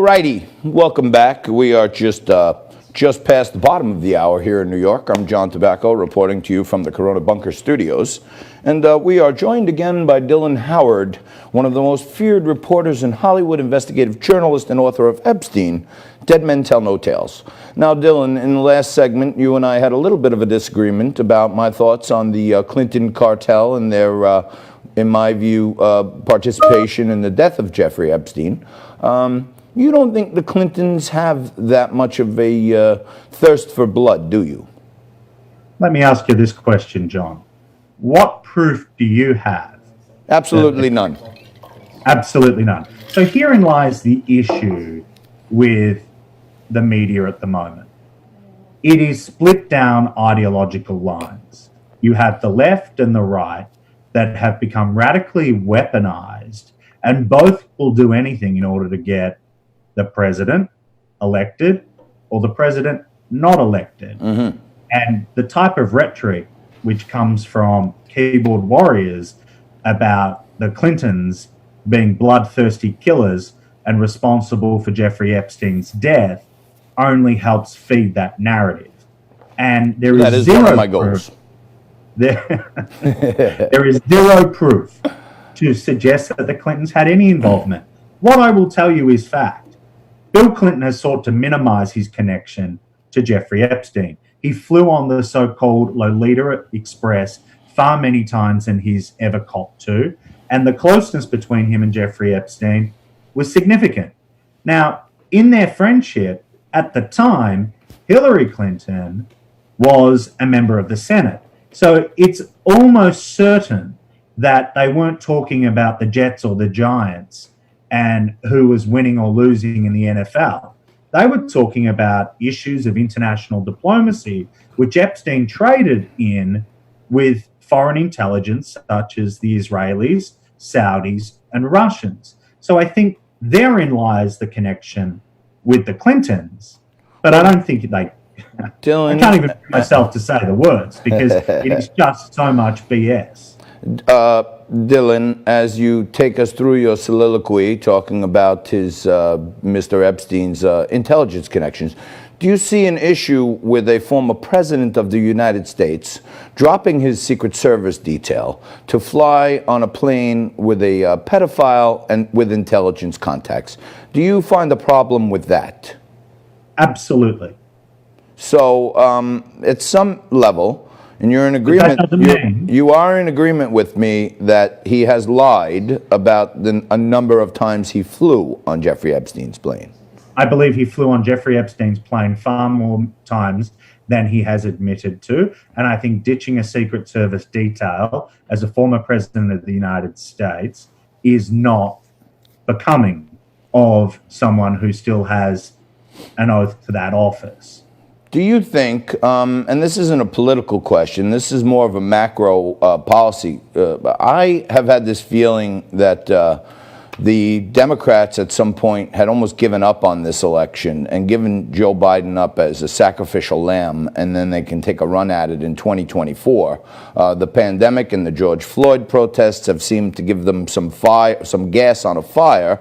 All righty, welcome back. We are just past the bottom of the hour here in New York. I'm John Tobacco reporting to you from the Corona Bunker Studios. And we are joined again by Dylan Howard, one of the most feared reporters in Hollywood, investigative journalist and author of Epstein, Dead Men Tell No Tales. Now, Dylan, in the last segment, you and I had a little bit of a disagreement about my thoughts on the Clinton cartel and their, in my view, participation in the death of Jeffrey Epstein. You don't think the Clintons have that much of a thirst for blood, do you? Let me ask you this question, John. What proof do you have? Absolutely none. Absolutely none. So herein lies the issue with the media at the moment. It is split down ideological lines. You have the left and the right that have become radically weaponized, and both will do anything in order to get the president elected or the president not elected. Mm-hmm. And the type of rhetoric which comes from keyboard warriors about the Clintons being bloodthirsty killers and responsible for Jeffrey Epstein's death only helps feed that narrative. And there is zero one of my goals. There is zero proof to suggest that the Clintons had any involvement. What I will tell you is fact. Bill Clinton has sought to minimize his connection to Jeffrey Epstein. He flew on the so-called Lolita Express far many times than he's ever copped to, and the closeness between him and Jeffrey Epstein was significant. Now, in their friendship, at the time, Hillary Clinton was a member of the Senate. So it's almost certain that they weren't talking about the Jets or the Giants and who was winning or losing in the NFL. They were talking about issues of international diplomacy, which Epstein traded in with foreign intelligence, such as the Israelis, Saudis, and Russians. So I think therein lies the connection with the Clintons. But I don't think they... Dylan, I can't even bring myself to say the words because it is just so much BS. Dylan, as you take us through your soliloquy talking about his Mr. Epstein's intelligence connections, do you see an issue with a former president of the United States dropping his Secret Service detail to fly on a plane with a pedophile and with intelligence contacts? Do you find a problem with that? Absolutely. So at some level, and you're in agreement. You are in agreement with me that he has lied about a number of times he flew on Jeffrey Epstein's plane. I believe he flew on Jeffrey Epstein's plane far more times than he has admitted to. And I think ditching a Secret Service detail as a former president of the United States is not becoming of someone who still has an oath to that office. Do you think, and this isn't a political question, this is more of a macro policy, I have had this feeling that the Democrats at some point had almost given up on this election and given Joe Biden up as a sacrificial lamb, and then they can take a run at it in 2024. The pandemic and the George Floyd protests have seemed to give them some gas on a fire,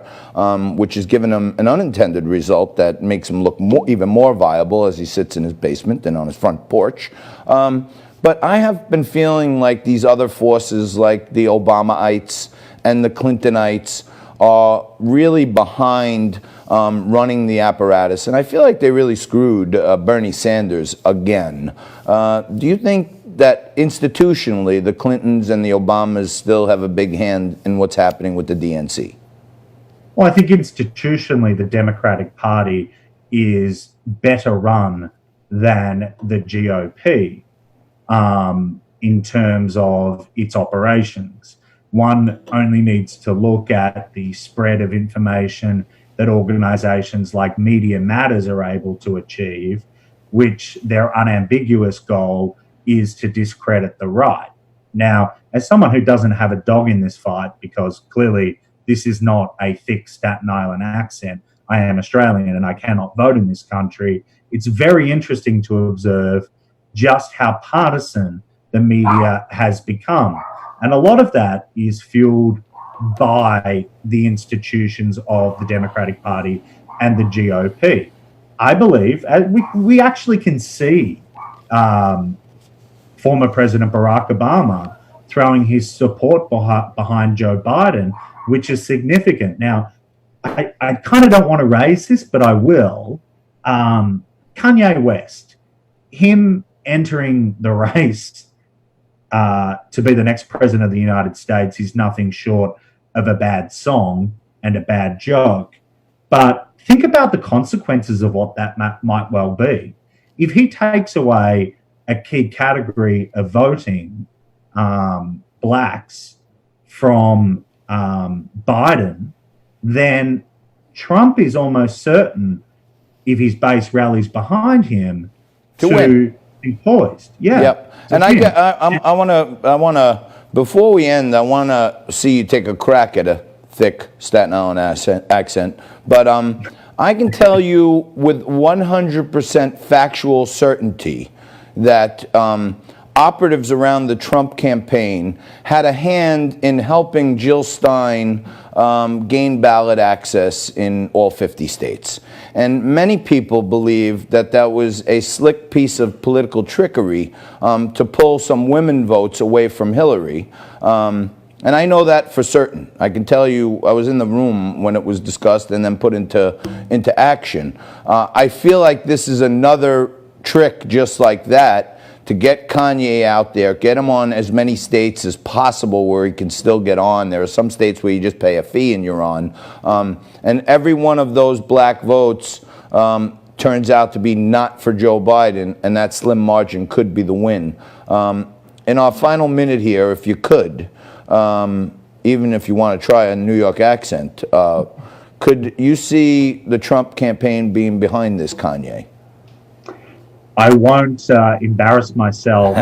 which has given him an unintended result that makes him look even more viable as he sits in his basement and on his front porch. But I have been feeling like these other forces, like the Obamaites and the Clintonites, are really behind running the apparatus. And I feel like they really screwed Bernie Sanders again. Do you think that institutionally the Clintons and the Obamas still have a big hand in what's happening with the DNC? Well, I think institutionally the Democratic Party is better run than the GOP in terms of its operations. One only needs to look at the spread of information that organizations like Media Matters are able to achieve, which their unambiguous goal is to discredit the right. Now, as someone who doesn't have a dog in this fight, because clearly this is not a thick Staten Island accent, I am Australian and I cannot vote in this country, it's very interesting to observe just how partisan the media has become. And a lot of that is fueled by the institutions of the Democratic Party and the GOP. I believe we actually can see former President Barack Obama throwing his support behind Joe Biden, which is significant. Now, I kind of don't want to raise this, but I will. Kanye West, him entering the race to be the next president of the United States is nothing short of a bad song and a bad joke. But think about the consequences of what that might well be. If he takes away a key category of voting, blacks, from Biden, then Trump is almost certain, if his base rallies behind him, to win. Be poised. Yeah. Yep. And I want to, before we end, I want to see you take a crack at a thick Staten Island accent. But I can tell you with 100% factual certainty that operatives around the Trump campaign had a hand in helping Jill Stein gain ballot access in all 50 states. And many people believe that that was a slick piece of political trickery to pull some women votes away from Hillary. And I know that for certain. I can tell you I was in the room when it was discussed and then put into action. I feel like this is another trick just like that to get Kanye out there, get him on as many states as possible where he can still get on. There are some states where you just pay a fee and you're on. And every one of those black votes turns out to be not for Joe Biden, and that slim margin could be the win. In our final minute here, if you could, even if you want to try a New York accent, could you see the Trump campaign being behind this, Kanye? I won't embarrass myself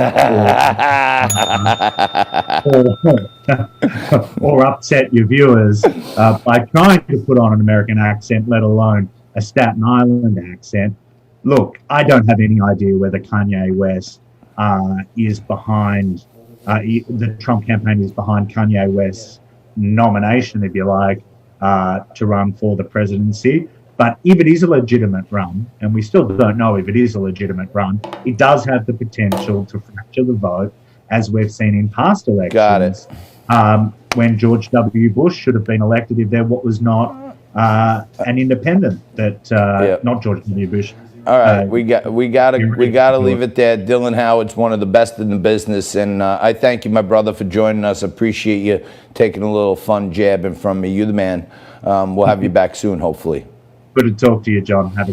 or upset your viewers by trying to put on an American accent, let alone a Staten Island accent. Look, I don't have any idea whether Kanye West is behind, the Trump campaign is behind Kanye West's nomination, if you like, to run for the presidency. But if it is a legitimate run, and we still don't know if it is a legitimate run, it does have the potential to fracture the vote, as we've seen in past elections. Got it. When George W. Bush should have been elected if there was not an independent that not George W. Bush. All right, we gotta leave it there. Dylan Howard's one of the best in the business, and I thank you, my brother, for joining us. Appreciate you taking a little fun jabbing from me. You're the man. We'll have you back soon, hopefully. Good to talk to you, John. Have a